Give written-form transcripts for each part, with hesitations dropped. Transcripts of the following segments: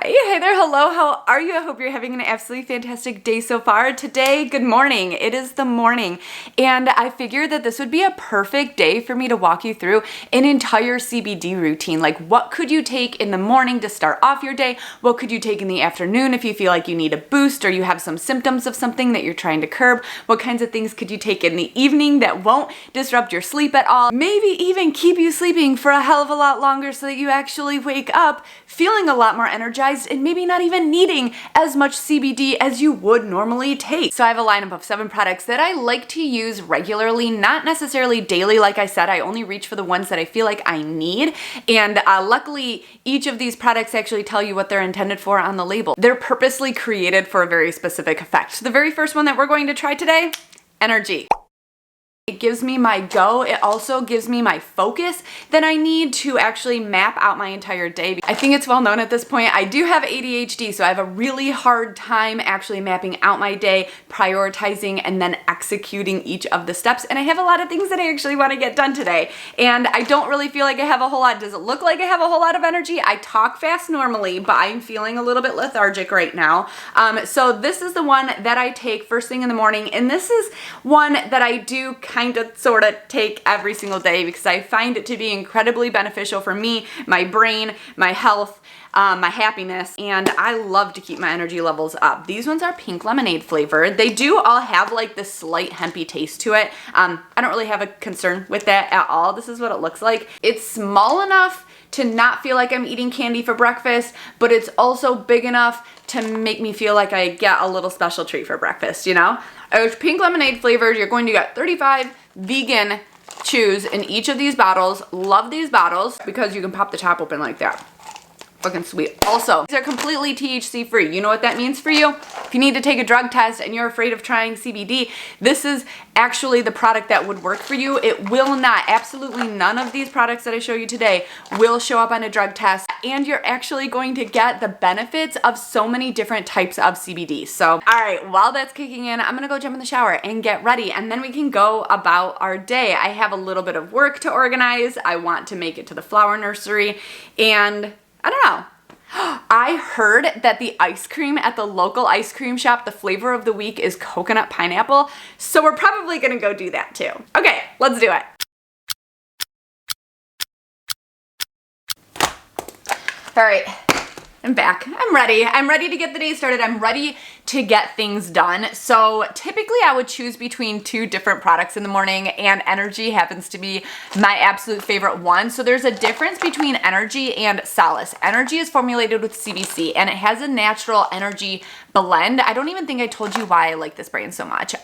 Hey there, hello, how are you? I hope you're having an absolutely fantastic day so far. Today, good morning. It is the morning, and I figured that this would be a perfect day for me to walk you through an entire CBD routine. Like, what could you take in the morning to start off your day? What could you take in the afternoon if you feel like you need a boost or you have some symptoms of something that you're trying to curb? What kinds of things could you take in the evening that won't disrupt your sleep at all? Maybe even keep you sleeping for a hell of a lot longer so that you actually wake up feeling a lot more energized and maybe not even needing as much CBD as you would normally take. So I have a lineup of 7 products that I like to use regularly, not necessarily daily. Like I said, I only reach for the ones that I feel like I need. And luckily, each of these products actually tell you what they're intended for on the label. They're purposely created for a very specific effect. So the very first one that we're going to try today, energy. It gives me my go. It also gives me my focus that I need to actually map out my entire day. I think it's well known at this point, I do have ADHD, so I have a really hard time actually mapping out my day, prioritizing, and then executing each of the steps. And I have a lot of things that I actually want to get done today. And I don't really feel like I have a whole lot. Does it look like I have a whole lot of energy? I talk fast normally, but I'm feeling a little bit lethargic right now. So this is the one that I take first thing in the morning. And this is one that I do kind of sort of take every single day because I find it to be incredibly beneficial for me, my brain, my health, my happiness, and I love to keep my energy levels up. These ones are pink lemonade flavored. They do all have like this slight hempy taste to it. I don't really have a concern with that at all. This is what it looks like. It's small enough to not feel like I'm eating candy for breakfast, but it's also big enough to make me feel like I get a little special treat for breakfast, you know? It's pink lemonade flavored. You're going to get 35 vegan chews in each of these bottles. Love these bottles because you can pop the top open like that. Fucking sweet. Also, these are completely THC free. You know what that means for you? If you need to take a drug test and you're afraid of trying CBD, this is actually the product that would work for you. It will not, absolutely none of these products that I show you today will show up on a drug test, and you're actually going to get the benefits of so many different types of CBD. So, all right, while that's kicking in, I'm gonna go jump in the shower and get ready, and then we can go about our day. I have a little bit of work to organize. I want to make it to the flower nursery, and I don't know. I heard that the ice cream at the local ice cream shop, the flavor of the week is coconut pineapple. So we're probably gonna go do that too. Okay, let's do it. All right, I'm back. I'm ready. I'm ready to get the day started. I'm ready to get things done. So typically I would choose between 2 different products in the morning, and energy happens to be my absolute favorite one. So there's a difference between energy and Solace. Energy is formulated with CBC and it has a natural energy blend. I don't even think I told you why I like this brand so much.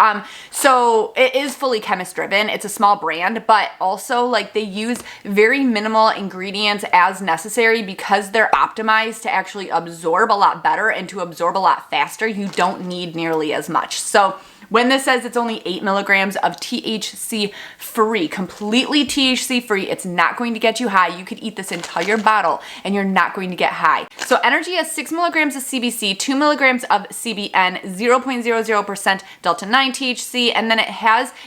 So it is fully chemist driven. It's a small brand, but also like they use very minimal ingredients as necessary because they're optimized to actually absorb a lot better and to absorb a lot faster. You don't need nearly as much. So when this says it's only 8 milligrams of THC free, completely THC free, it's not going to get you high. You could eat this entire bottle and you're not going to get high. So energy has 6 milligrams of CBC, 2 milligrams of CBN, 0.00% Delta 9 THC, and then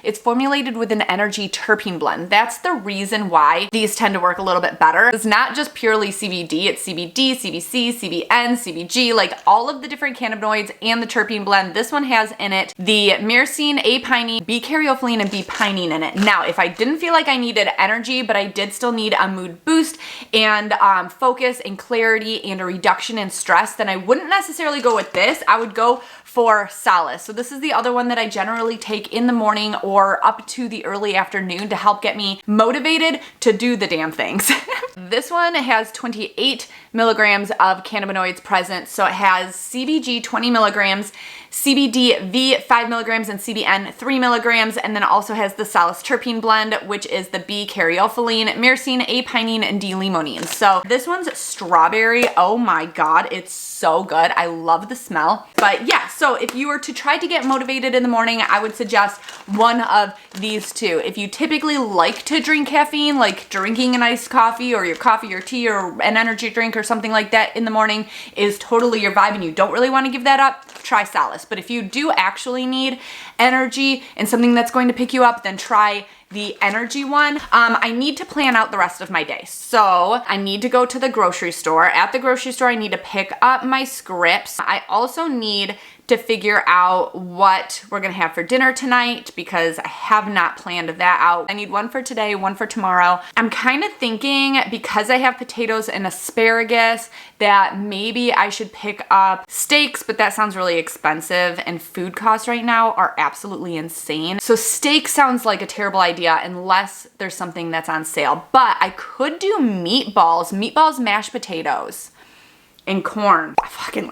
it's formulated with an energy terpene blend. That's the reason why these tend to work a little bit better. It's not just purely CBD, it's CBD, CBC, CBN, CBG, like all of the different cannabinoids and the terpene blend. This one has in it the myrcene, A-pinene, B-caryophyllene, and B-pinene in it. Now, if I didn't feel like I needed energy, but I did still need a mood boost and focus and clarity and a reduction in stress, then I wouldn't necessarily go with this. I would go for Solace. So this is the other one that I generally take in the morning or up to the early afternoon to help get me motivated to do the damn things. This one has 28 milligrams of cannabinoids present. So it has CBG 20 milligrams, CBD 5 milligrams, and CBN 3 milligrams, and then it also has the Solace terpene blend, which is the B-caryophyllene, myrcene, A-pinene, and D-limonene. So this one's strawberry. Oh my God, it's so good. I love the smell. But yeah, so if you were to try to get motivated in the morning, I would suggest one of these 2. If you typically like to drink caffeine, like drinking an iced coffee or your coffee or tea or an energy drink or something like that in the morning is totally your vibe and you don't really want to give that up, try Solace. But if you do actually need energy and something that's going to pick you up, then try the energy one. I need to plan out the rest of my day. So I need to go to the grocery store. At the grocery store, I need to pick up my scripts. I also need to figure out what we're gonna have for dinner tonight because I have not planned that out. I need one for today, one for tomorrow. I'm kind of thinking, because I have potatoes and asparagus, that maybe I should pick up steaks, but that sounds really expensive and food costs right now are absolutely insane. So steak sounds like a terrible idea unless there's something that's on sale. But I could do meatballs, mashed potatoes, and corn.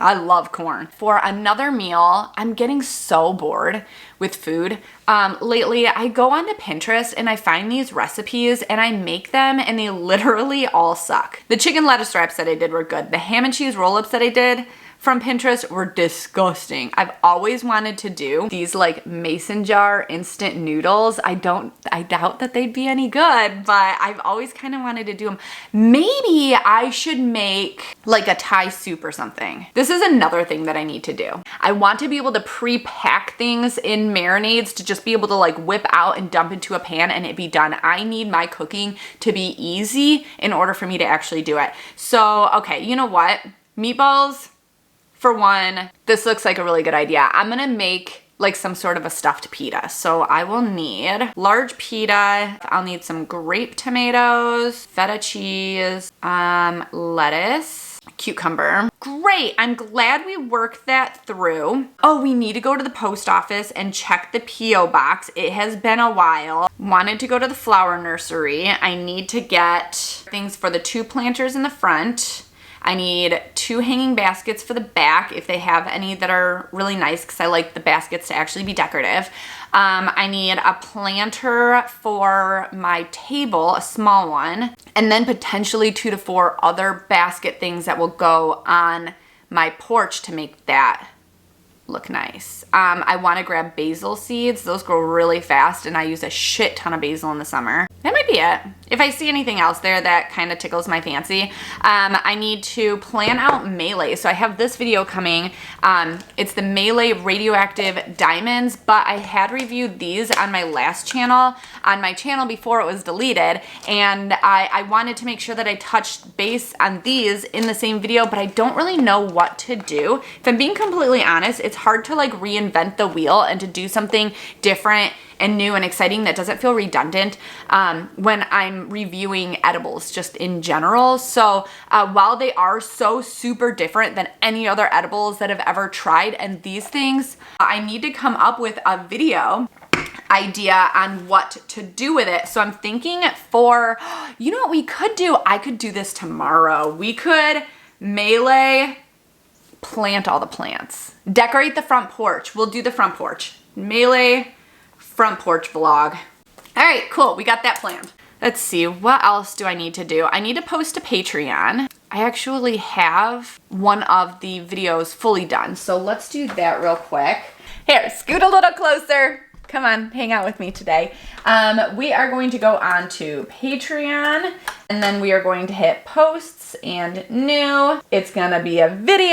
I love corn. For another meal, I'm getting so bored with food. Lately, I go onto Pinterest and I find these recipes and I make them and they literally all suck. The chicken lettuce wraps that I did were good. The ham and cheese roll-ups that I did from Pinterest were disgusting. I've always wanted to do these like mason jar instant noodles. I doubt that they'd be any good, but I've always kind of wanted to do them. Maybe I should make like a Thai soup or something. This is another thing that I need to do. I want to be able to pre-pack things in marinades to just be able to like whip out and dump into a pan and it be done. I need my cooking to be easy in order for me to actually do it. So, okay, you know what? Meatballs, for one, this looks like a really good idea. I'm gonna make like some sort of a stuffed pita. So I will need large pita. I'll need some grape tomatoes, feta cheese, lettuce, cucumber. Great, I'm glad we worked that through. Oh, we need to go to the post office and check the P.O. box. It has been a while. Wanted to go to the flower nursery. I need to get things for the 2 planters in the front. I need 2 hanging baskets for the back if they have any that are really nice because I like the baskets to actually be decorative. I need a planter for my table, a small one, and then potentially 2 to 4 other basket things that will go on my porch to make that look nice. I want to grab basil seeds. Those grow really fast and I use a shit ton of basil in the summer. That might be it. If I see anything else there that kind of tickles my fancy, I need to plan out Melee. So I have this video coming. It's the Melee radioactive diamonds, but I had reviewed these on my last channel, on my channel before it was deleted, and I wanted to make sure that I touched base on these in the same video, but I don't really know what to do. If I'm being completely honest, it's hard to like reinvent the wheel and to do something different and new and exciting that doesn't feel redundant when I'm reviewing edibles just in general. So while they are so super different than any other edibles that I've ever tried and these things, I need to come up with a video idea on what to do with it. So I'm thinking for, you know what we could do? I could do this tomorrow. We could Melee, plant all the plants, decorate the front porch. We'll do the front porch. Melee, front porch vlog. All right, cool, we got that planned. Let's see, what else do I need to do? I need to post to Patreon. I actually have one of the videos fully done, so let's do that real quick. Here, scoot a little closer. Come on, hang out with me today. We are going to go on to Patreon, and then we are going to hit posts and new. It's gonna be a video.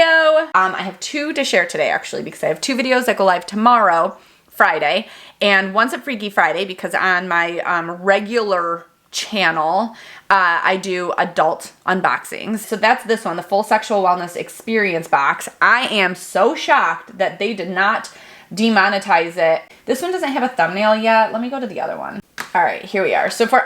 I have 2 to share today, actually, because I have 2 videos that go live tomorrow, Friday, and one's a Freaky Friday because on my regular channel, I do adult unboxings. So that's this one, the Full Sexual Wellness Experience box. I am so shocked that they did not demonetize it. This one doesn't have a thumbnail yet. Let me go to the other one. All right, here we are. So for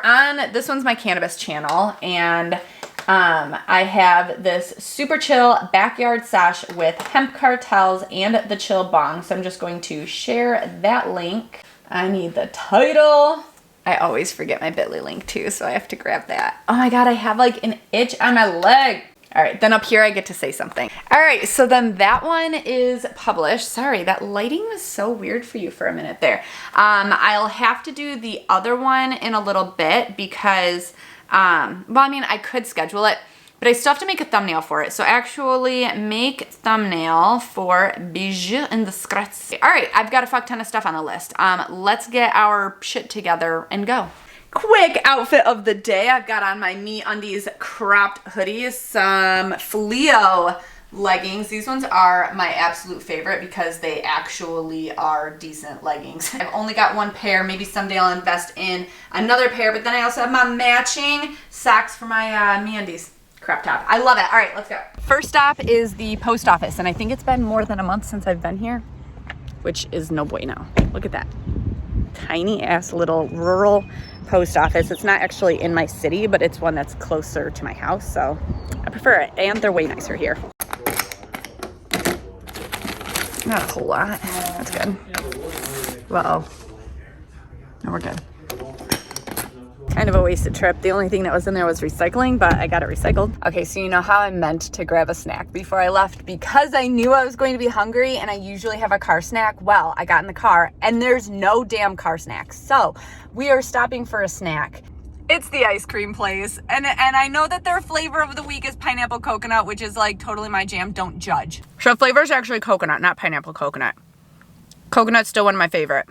this one's my cannabis channel, and I have this super chill backyard sesh with hemp cartels and the chill bong. So I'm just going to share that link. I need the title. I always forget my bit.ly link too, so I have to grab that. Oh my God, I have like an itch on my leg. All right, then up here I get to say something. All right, so then that one is published. Sorry, that lighting was so weird for you for a minute there. I'll have to do the other one in a little bit because, well, I mean, I could schedule it, but I still have to make a thumbnail for it. So actually make thumbnail for Bijou and the Scratch. All right, I've got a fuck ton of stuff on the list. Let's get our shit together and go. Quick outfit of the day. I've got on my MeUndies cropped hoodies, some Fleo leggings. These ones are my absolute favorite because they actually are decent leggings. I've only got one pair. Maybe someday I'll invest in another pair, but then I also have my matching socks for my MeUndies crop top. I love it. All right, let's go. First stop is the post office, and I think it's been more than a month since I've been here, which is no bueno. Look at that. Tiny ass little rural post office. It's not actually in my city, but it's one that's closer to my house, so I prefer it, and they're way nicer here. Not a whole lot. That's good. Well, no, we're good. Kind of a wasted trip. The only thing that was in there was recycling, but I got it recycled. Okay, so you know how I meant to grab a snack before I left because I knew I was going to be hungry and I usually have a car snack? Well, I got in the car and there's no damn car snacks. So we are stopping for a snack. It's the ice cream place. And I know that their flavor of the week is pineapple coconut, which is like totally my jam. Don't judge. So flavor is actually coconut, not pineapple coconut. Coconut's still one of my favorite.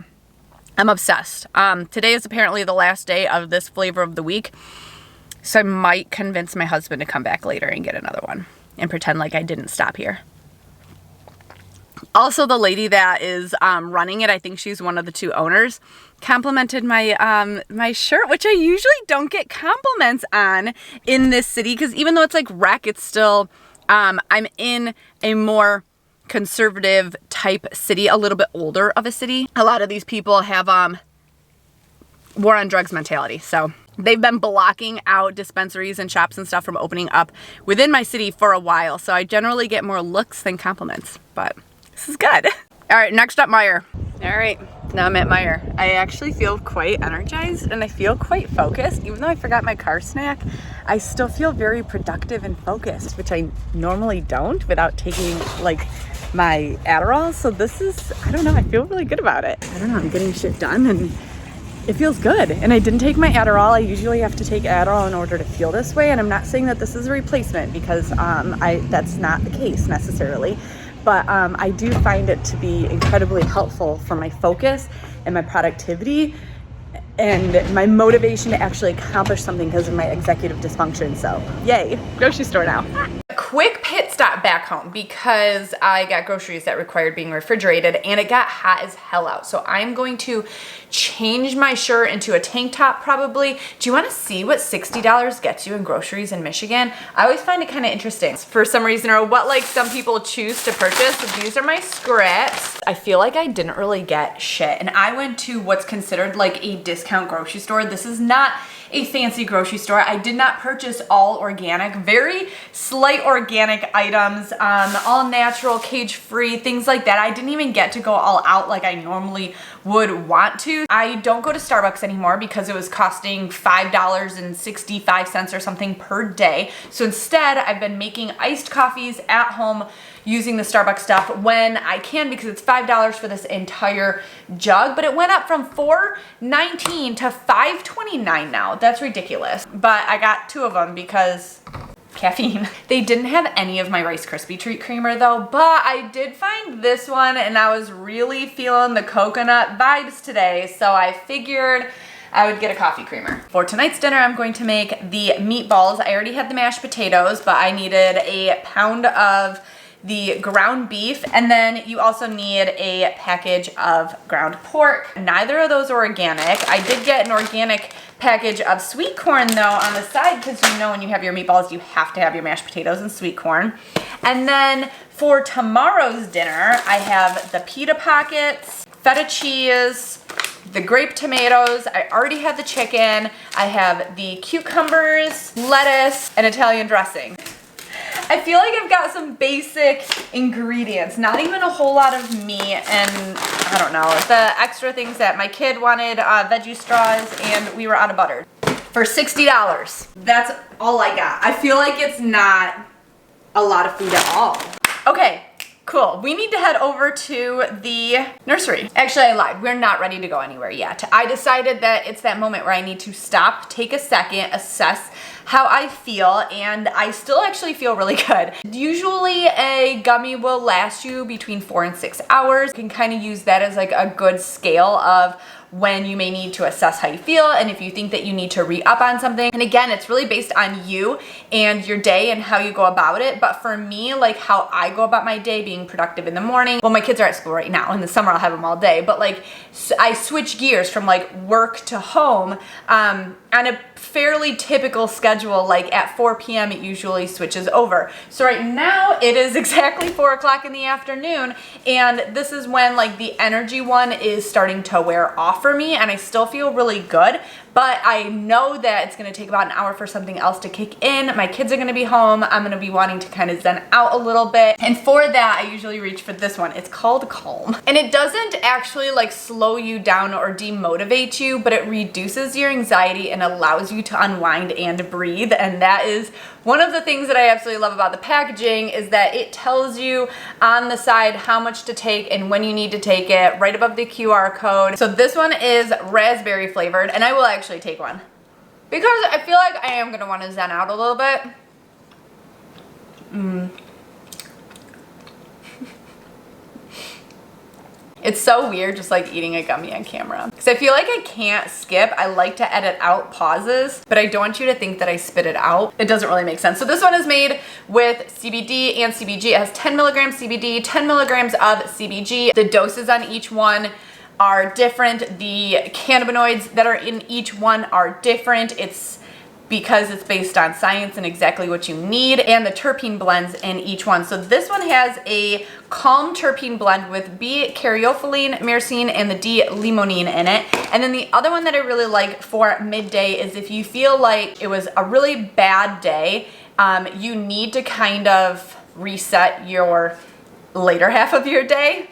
I'm obsessed. Today is apparently the last day of this flavor of the week. So I might convince my husband to come back later and get another one and pretend like I didn't stop here. Also, the lady that is running it, I think she's one of the two owners, complimented my my shirt, which I usually don't get compliments on in this city because even though it's like rec, it's still, I'm in a more conservative type city, a little bit older of a city. A lot of these people have war on drugs mentality. So they've been blocking out dispensaries and shops and stuff from opening up within my city for a while. So I generally get more looks than compliments, but this is good. All right, next up, Meijer. All right, now I'm at Meijer. I actually feel quite energized and I feel quite focused. Even though I forgot my car snack, I still feel very productive and focused, which I normally don't without taking like my Adderall. So this is, I don't know, I feel really good about it. I don't know, I'm getting shit done and it feels good. And I didn't take my Adderall. I usually have to take Adderall in order to feel this way. And I'm not saying that this is a replacement because that's not the case necessarily. But I do find it to be incredibly helpful for my focus and my productivity and my motivation to actually accomplish something because of my executive dysfunction. So yay, grocery store now. Quick pit stop back home because I got groceries that required being refrigerated and it got hot as hell out. So I'm going to change my shirt into a tank top probably. Do you want to see what $60 gets you in groceries in Michigan? I always find it kind of interesting for some reason, or what like some people choose to purchase. These are my scraps. I feel like I didn't really get shit, and I went to what's considered like a discount grocery store. This is not a fancy grocery store. I did not purchase all organic, very slight organic items, all natural, cage-free, things like that. I didn't even get to go all out like I normally would want to. I don't go to Starbucks anymore because it was costing $5.65 or something per day. So instead, I've been making iced coffees at home using the Starbucks stuff when I can because it's $5 for this entire jug, but it went up from $4.19 to $5.29 now. That's ridiculous. But I got two of them because caffeine. They didn't have any of my Rice Krispie treat creamer though, but I did find this one and I was really feeling the coconut vibes today, so I figured I would get a coffee creamer. For tonight's dinner, I'm going to make the meatballs. I already had the mashed potatoes, but I needed a pound of the ground beef, and then you also need a package of ground pork. Neither of those are organic. I did get an organic package of sweet corn though on the side because you know when you have your meatballs, you have to have your mashed potatoes and sweet corn. And then for tomorrow's dinner, I have the pita pockets, feta cheese, the grape tomatoes. I already had the chicken. I have the cucumbers, lettuce, and Italian dressing. I feel like I've got some basic ingredients, not even a whole lot of meat, and I don't know, the extra things that my kid wanted, veggie straws, and we were out of butter. For $60, that's all I got. I feel like it's not a lot of food at all. Okay, cool. We need to head over to the nursery. Actually, I lied. We're not ready to go anywhere yet. I decided that it's that moment where I need to stop, take a second, assess how I feel, and I still actually feel really good. Usually a gummy will last you between 4 and 6 hours. You can kind of use that as like a good scale of when you may need to assess how you feel and if you think that you need to re-up on something. And again, it's really based on you and your day and how you go about it. But for me, like how I go about my day, being productive in the morning. Well, my kids are at school right now. In the summer, I'll have them all day. But like I switch gears from like work to home on a fairly typical schedule. Like at 4 p.m. it usually switches over. So right now it is exactly 4 o'clock in the afternoon, and this is when like the energy one is starting to wear off for me, and I still feel really good, but I know that it's going to take about an hour for something else to kick in. My kids are going to be home. I'm going to be wanting to kind of zen out a little bit, and for that I usually reach for this one. It's called Calm, and it doesn't actually like slow you down or demotivate you, but it reduces your anxiety and allows you to unwind and breathe. And that is one of the things that I absolutely love about the packaging, is that it tells you on the side how much to take and when you need to take it, right above the QR code. So this one is raspberry flavored, and I will actually take one because I feel like I am gonna want to zen out a little bit. It's so weird just like eating a gummy on camera, because I feel like I can't skip. I like to edit out pauses, but I don't want you to think that I spit it out. It doesn't really make sense. So this one is made with CBD and CBG. It has 10 milligrams CBD, 10 milligrams of CBG. The doses on each one are different. The cannabinoids that are in each one are different. It's because it's based on science and exactly what you need, and the terpene blends in each one. So this one has a calm terpene blend with B-caryophyllene, myrcene, and the D-limonene in it. And then the other one that I really like for midday is if you feel like it was a really bad day, you need to kind of reset your later half of your day,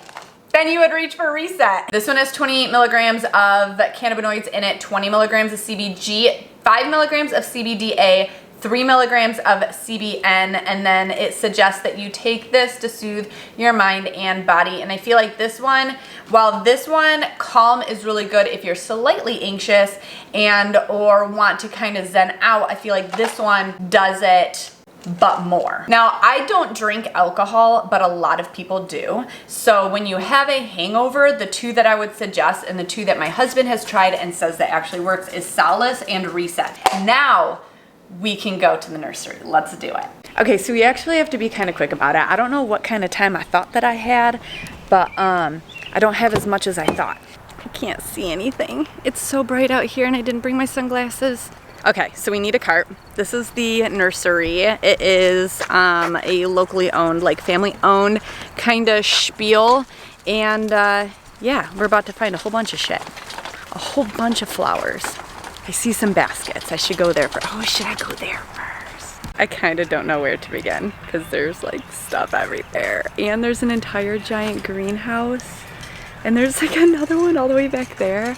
then you would reach for reset. This one has 28 milligrams of cannabinoids in it, 20 milligrams of CBG, 5 milligrams of CBDA, 3 milligrams of CBN, and then it suggests that you take this to soothe your mind and body. And I feel like this one, while this one, Calm, is really good if you're slightly anxious and or want to kind of zen out, I feel like this one does it but more. Now, I don't drink alcohol, but a lot of people do. So when you have a hangover, the two that I would suggest, and the two that my husband has tried and says that actually works, is Solace and Reset. Now we can go to the nursery. Let's do it. Okay, so we actually have to be kind of quick about it. I don't know what kind of time I thought that I had, but I don't have as much as I thought. I can't see anything. It's so bright out here, and I didn't bring my sunglasses. Okay, so we need a cart. This is the nursery. It is a locally owned, like family owned kind of spiel. And yeah, we're about to find a whole bunch of shit. A whole bunch of flowers. I see some baskets. I should go there first. Oh, should I go there first? I kind of don't know where to begin because there's like stuff everywhere. And there's an entire giant greenhouse. And there's like another one all the way back there.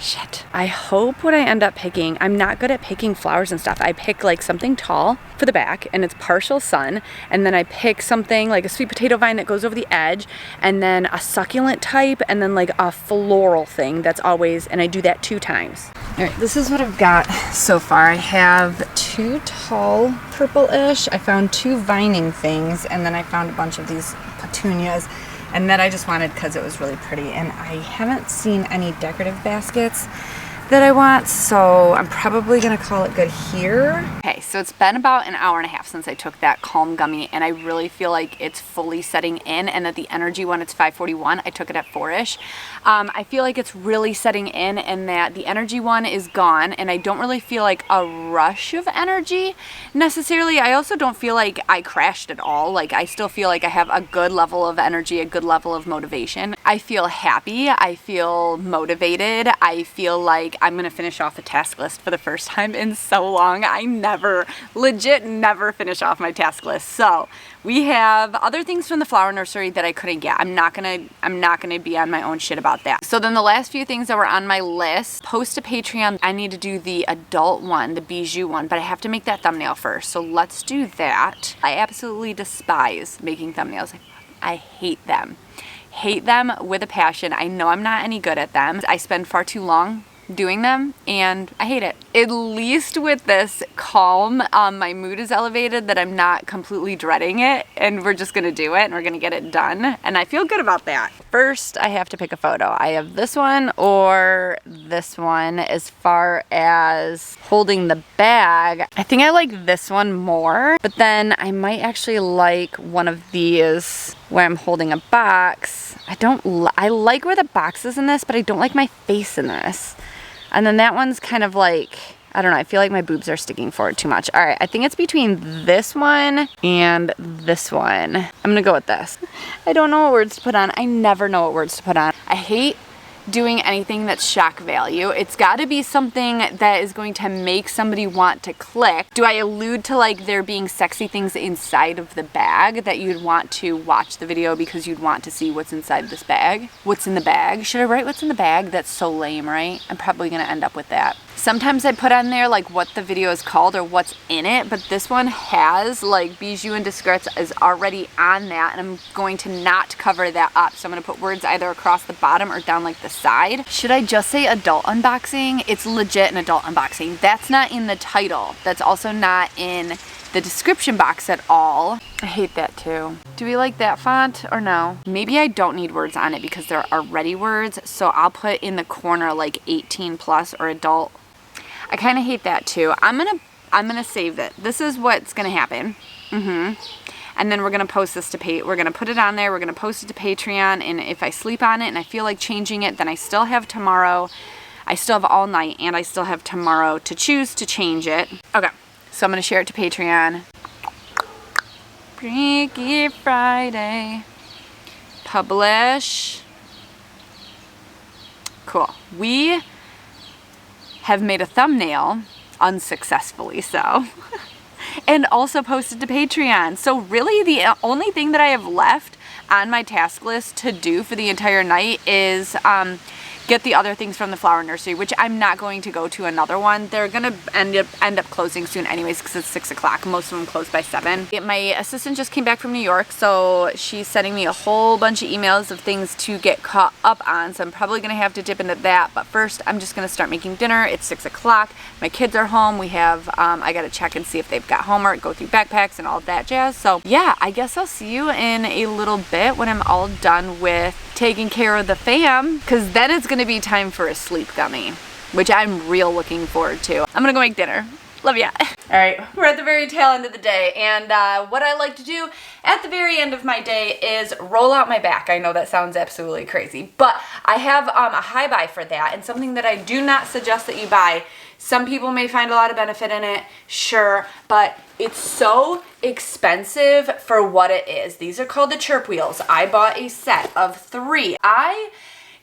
Shit. I hope what I end up picking, I'm not good at picking flowers and stuff. I pick like something tall for the back and it's partial sun, and then I pick something like a sweet potato vine that goes over the edge, and then a succulent type, and then like a floral thing that's always, and I do that 2 times. All right, this is what I've got so far. I have 2 tall purple-ish. I found 2 vining things, and then I found a bunch of these petunias. And that I just wanted because it was really pretty, and I haven't seen any decorative baskets that I want, so I'm probably gonna call it good here. Okay, so it's been about an hour and a half since I took that Calm gummy, and I really feel like it's fully setting in, and that the energy one, it's 5:41. I took it at 4-ish. I feel like it's really setting in, and that the energy one is gone, and I don't really feel like a rush of energy necessarily. I also don't feel like I crashed at all. Like, I still feel like I have a good level of energy, a good level of motivation. I feel happy. I feel motivated. I feel like I'm gonna finish off a task list for the first time in so long. I legit never finish off my task list. So we have other things from the flower nursery that I couldn't get. I'm not gonna be on my own shit about that. So then the last few things that were on my list, post to Patreon. I need to do the adult one, the bijou one, but I have to make that thumbnail first. So let's do that. I absolutely despise making thumbnails. I hate them. Hate them with a passion. I know I'm not any good at them. I spend far too long doing them and I hate it. At least with this calm, my mood is elevated that I'm not completely dreading it, and we're just gonna do it and we're gonna get it done, and I feel good about that. First, I have to pick a photo. I have this one or this one as far as holding the bag. I think I like this one more, but then I might actually like one of these where I'm holding a box. I like where the box is in this, but I don't like my face in this. And then that one's kind of like, I don't know, I feel like my boobs are sticking forward too much. All right, I think it's between this one and this one. I'm gonna go with this. I don't know what words to put on. I never know what words to put on. I hate doing anything that's shock value. It's gotta be something that is going to make somebody want to click. Do I allude to like there being sexy things inside of the bag that you'd want to watch the video because you'd want to see what's inside this bag? What's in the bag? Should I write what's in the bag? That's so lame, right? I'm probably gonna end up with that. Sometimes I put on there like what the video is called or what's in it, but this one has like Bijou and Discrets is already on that, and I'm going to not cover that up. So I'm gonna put words either across the bottom or down like the side. Should I just say adult unboxing? It's legit an adult unboxing. That's not in the title. That's also not in the description box at all. I hate that too. Do we like that font or no? Maybe I don't need words on it because there are already words, so I'll put in the corner like 18 plus or adult. I kind of hate that too. I'm gonna save it. This is what's gonna happen. And then we're gonna post this to we're gonna put it on there. We're gonna post it to Patreon. And if I sleep on it and I feel like changing it, then I still have tomorrow. I still have all night, and I still have tomorrow to choose to change it. Okay, so I'm gonna share it to Patreon. Freaky Friday. Publish. Cool. We have made a thumbnail, unsuccessfully so, and also posted to Patreon. So really the only thing that I have left on my task list to do for the entire night is get the other things from the flower nursery, which I'm not going to go to another one. They're gonna end up closing soon anyways because it's 6 o'clock. Most of them close by 7. My assistant just came back from New York, so she's sending me a whole bunch of emails of things to get caught up on, so I'm probably gonna have to dip into that. But first, I'm just gonna start making dinner. It's 6 o'clock. My kids are home. We have, I gotta check and see if they've got homework, go through backpacks and all of that jazz. So yeah, I guess I'll see you in a little bit when I'm all done with taking care of the fam, because then it's gonna be time for a sleep gummy, which I'm real looking forward to. I'm gonna go make dinner. Love ya. All right, we're at the very tail end of the day, and what I like to do at the very end of my day is roll out my back. I know that sounds absolutely crazy, but I have a high buy for that, and something that I do not suggest that you buy. Some people may find a lot of benefit in it, sure, but it's so expensive for what it is. These are called the chirp wheels. I bought a set of 3. I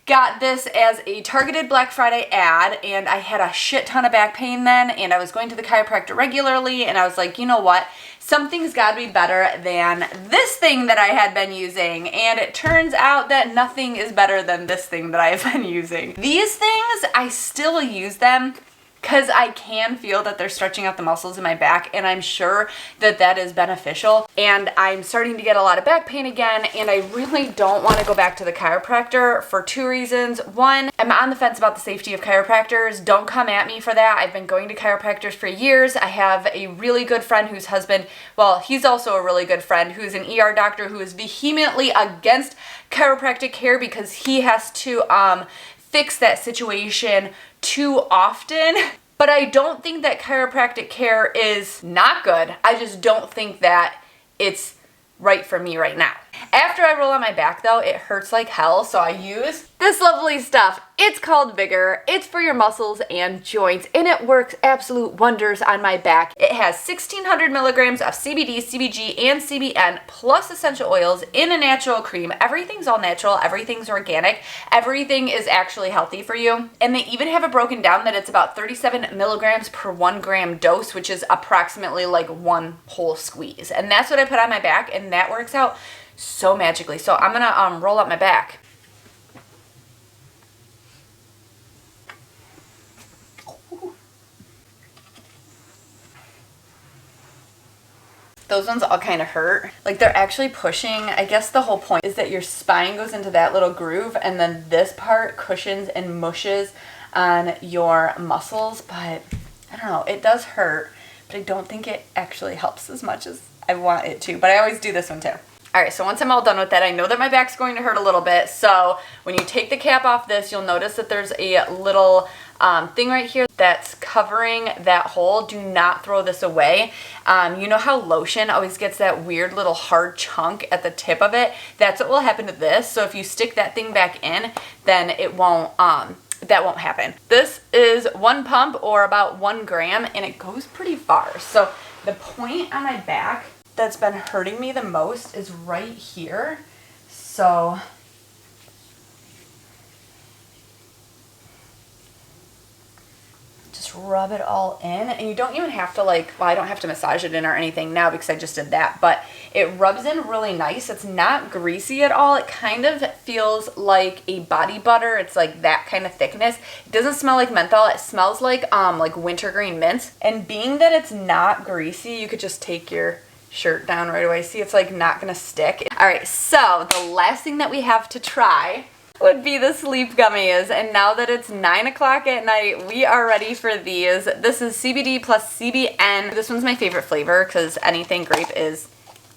got this as a targeted Black Friday ad, and I had a shit ton of back pain then, and I was going to the chiropractor regularly, and I was like, you know what? Something's got to be better than this thing that I had been using, and it turns out that nothing is better than this thing that I've been using. These things, I still use them because I can feel that they're stretching out the muscles in my back, and I'm sure that that is beneficial. And I'm starting to get a lot of back pain again, and I really don't want to go back to the chiropractor for 2 reasons. One, I'm on the fence about the safety of chiropractors. Don't come at me for that. I've been going to chiropractors for years. I have a really good friend whose husband, well, he's also a really good friend who's an ER doctor who is vehemently against chiropractic care because he has to fix that situation too often. But I don't think that chiropractic care is not good. I just don't think that it's right for me right now. After I roll on my back though, it hurts like hell, so I use this lovely stuff. It's called Vigor. It's for your muscles and joints, and it works absolute wonders on my back. It has 1,600 milligrams of CBD, CBG, and CBN, plus essential oils in a natural cream. Everything's all natural, everything's organic, everything is actually healthy for you. And they even have it broken down that it's about 37 milligrams per 1 gram dose, which is approximately like 1 whole squeeze. And that's what I put on my back, and that works out so magically. So I'm gonna roll up my back. Those ones all kind of hurt. Like they're actually pushing. I guess the whole point is that your spine goes into that little groove, and then this part cushions and mushes on your muscles, but I don't know, it does hurt, but I don't think it actually helps as much as I want it to, but I always do this one too. All right, so once I'm all done with that, I know that my back's going to hurt a little bit, so when you take the cap off this, you'll notice that there's a little thing right here that's covering that hole. Do not throw this away. You know how lotion always gets that weird little hard chunk at the tip of it? That's what will happen to this. So if you stick that thing back in, then it won't, that won't happen. This is 1 pump or about 1 gram, and it goes pretty far. So the point on my back that's been hurting me the most is right here. So just rub it all in, and you don't even have to well, I don't have to massage it in or anything now because I just did that, but it rubs in really nice. It's not greasy at all. It kind of feels like a body butter. It's like that kind of thickness. It doesn't smell like menthol. It smells like wintergreen mints. And being that it's not greasy, you could just take your shirt down right away. See, it's like not gonna stick. All right, so the last thing that we have to try would be the sleep gummies, and now that it's 9 o'clock at night, we are ready for these. This is CBD plus CBN. This one's my favorite flavor because anything grape is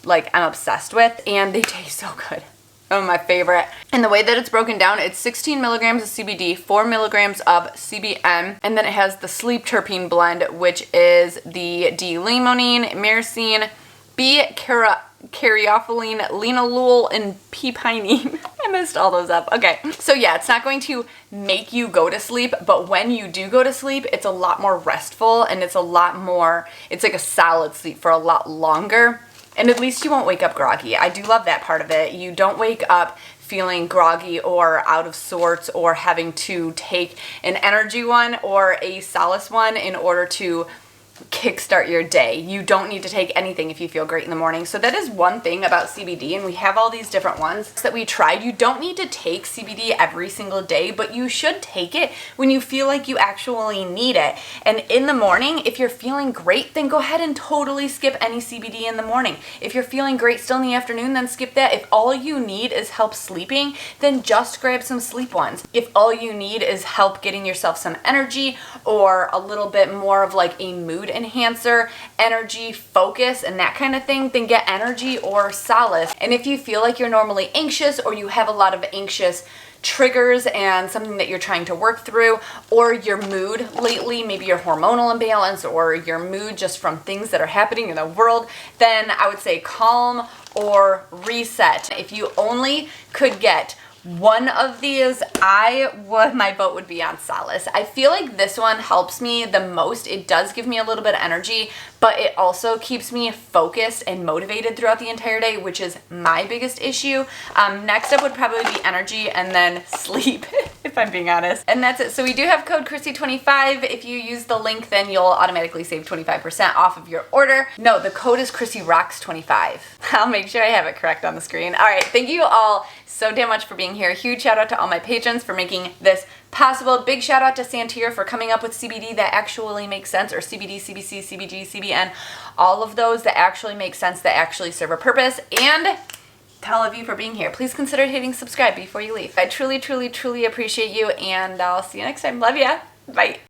like I'm obsessed with, and they taste so good. Oh, my favorite. And the way that it's broken down, it's 16 milligrams of CBD, 4 milligrams of CBN, and then it has the sleep terpene blend, which is the D-limonene, myrcene, caryophyllene, linalool, and p-pinene. I messed all those up. Okay, so yeah, it's not going to make you go to sleep, but when you do go to sleep, it's a lot more restful, and it's a lot more, it's like a solid sleep for a lot longer, and at least you won't wake up groggy. I do love that part of it. You don't wake up feeling groggy or out of sorts or having to take an energy one or a solace one in order to kickstart your day. You don't need to take anything if you feel great in the morning. So that is one thing about CBD, and we have all these different ones that we tried. You don't need to take CBD every single day, but you should take it when you feel like you actually need it. And in the morning, if you're feeling great, then go ahead and totally skip any CBD in the morning. If you're feeling great still in the afternoon, then skip that. If all you need is help sleeping, then just grab some sleep ones. If all you need is help getting yourself some energy or a little bit more of like a mood enhancer, energy, focus, and that kind of thing, then get energy or solace. And if you feel like you're normally anxious or you have a lot of anxious triggers and something that you're trying to work through, or your mood lately, maybe your hormonal imbalance or your mood just from things that are happening in the world, then I would say calm or reset. If you only could get one of these, my vote would be on Solace. I feel like this one helps me the most. It does give me a little bit of energy, but it also keeps me focused and motivated throughout the entire day, which is my biggest issue. Next up would probably be energy and then sleep, if I'm being honest. And that's it. So we do have code Chrissy25. If you use the link, then you'll automatically save 25% off of your order. No, the code is ChrisssyRocks25. I'll make sure I have it correct on the screen. All right, thank you all so damn much for being here. Huge shout out to all my patrons for making this possible. Big shout out to Santeer for coming up with CBD that actually makes sense, or CBD, CBC, CBG, CBN, all of those that actually make sense, that actually serve a purpose. And to all of you for being here. Please consider hitting subscribe before you leave. I truly, truly, truly appreciate you, and I'll see you next time. Love ya. Bye.